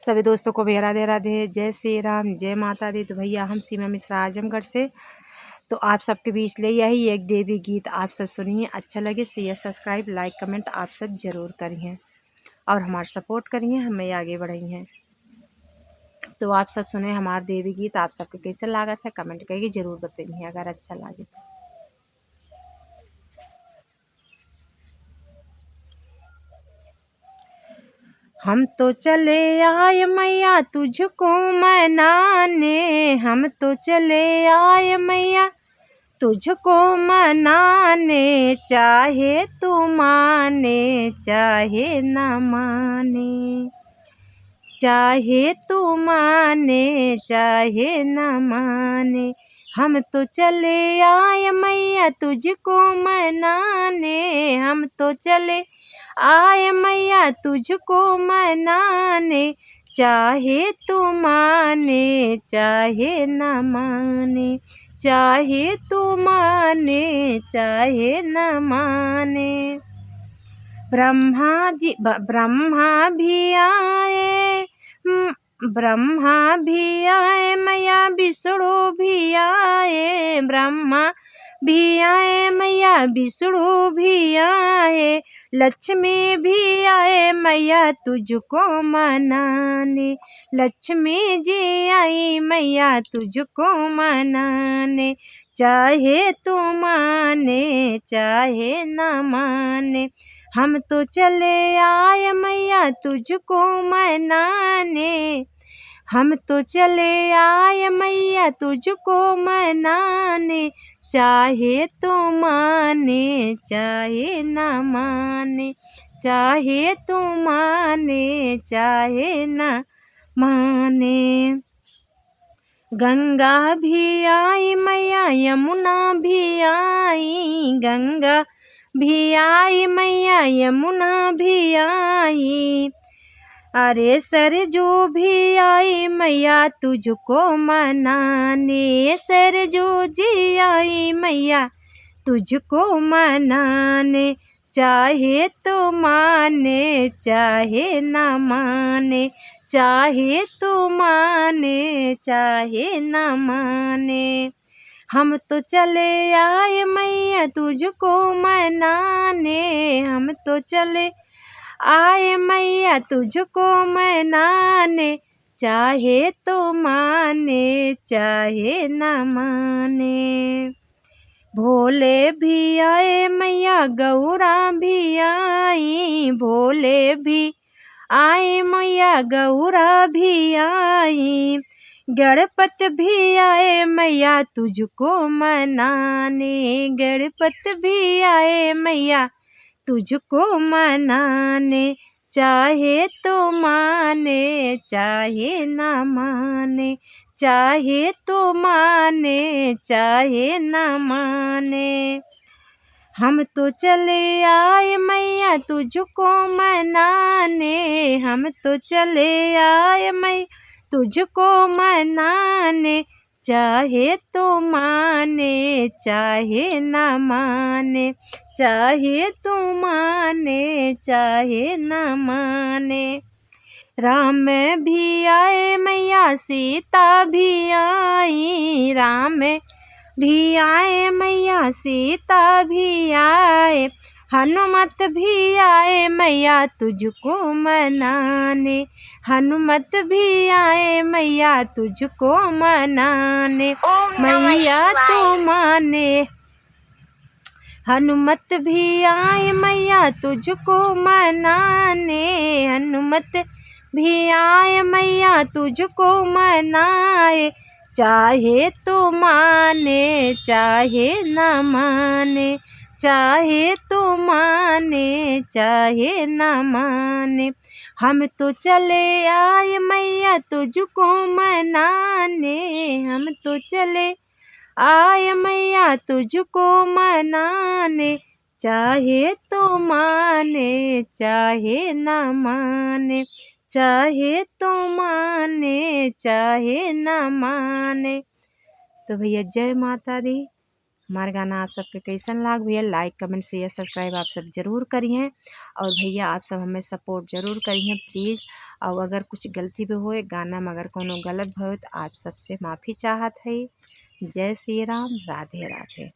सभी दोस्तों को भी राधे राधे, जय श्री राम, जय माता दी। तो भैया हम सीमा मिश्रा आजमगढ़ से, तो आप सबके बीच ले यही एक देवी गीत आप सब सुनिए। अच्छा लगे शेयर सब्सक्राइब लाइक कमेंट आप सब ज़रूर करिए और हमारा सपोर्ट करिए, हमें आगे बढ़ाइए। तो आप सब सुने हमारा देवी गीत, आप सबको कैसे लागत है कमेंट करके ज़रूर बताइए अगर अच्छा लगे तो। हम तो चले आए मैया तुझको मनाने, हम तो चले आए मैया तुझको मनाने, चाहे तू माने चाहे न माने, चाहे तू माने चाहे न माने। हम तो चले आए मैया तुझको मनाने, हम तो चले आए मैया तुझको मनाने, चाहे तू माने चाहे न माने, चाहे तू माने चाहे न माने। ब्रह्मा भी आए, ब्रह्मा भी आए मैया विष्णु भी आए, ब्रह्मा भी आए मैया विष्णु भी आए, लक्ष्मी भी आए मैया तुझको मनाने, लक्ष्मी जी आई मैया तुझको मनाने, चाहे तू माने चाहे न माने। हम तो चले आए मैया तुझको मनाने, हम तो चले आए मैया तुझको मनाने, चाहे तू माने चाहे न माने, चाहे तू माने चाहे न माने। गंगा भी आई मैया यमुना भी आई, गंगा भी आई मैया यमुना भी आई, अरे सरजू भी आई मैया तुझको मनाने, सरजू जी आई मैया तुझको मनाने, चाहे तो माने चाहे न माने, चाहे तो माने चाहे न माने। हम तो चले आए मैया तुझको मनाने, हम तो चले आए मैया तुझको मनाने, चाहे तो माने चाहे न माने। भोले भी आए मैया गौरा भी आई, भोले भी आए मैया गौरा भी आई, गणपत भी आए मैया तुझको मनाने, गणपत भी आए मैया तुझको मनाने, चाहे तो माने चाहे न माने, चाहे तो माने चाहे न माने। हम तो चले आए मैया तुझको मनाने, हम तो चले आए मैया तुझको मनाने, चाहे तो माने चाहे न माने, चाहे तो माने चाहे न माने। राम भी आए मैया सीता भी आई, राम भी आए मैया सीता भी आए, हनुमत भी आए मैया तुझको मनाने, हनुमत भी आए मैया तुझको मनाने, मैया तो माने। हनुमत भी आए मैया तुझको मनाने, हनुमत भी आए मैया तुझको मनाए, चाहे तो माने चाहे न माने, चाहे तो माने चाहे न माने। हम तो चले आए मैया तुझको मनाने, हम तो चले आए मैया तुझको मनाने, चाहे तो माने चाहे न माने, चाहे तो माने चाहे न माने। तो भैया जय माता दी। हमारा गाना आप सबके कैसन लाग भैया, लाइक कमेंट शेयर सब्सक्राइब आप सब ज़रूर करिए। और भैया आप सब हमें सपोर्ट ज़रूर करिए प्लीज़। और अगर कुछ गलती भी होए गाना में अगर कोनो गलत भयो तो आप सबसे माफ़ी चाहत है। जय श्री राम, राधे राधे।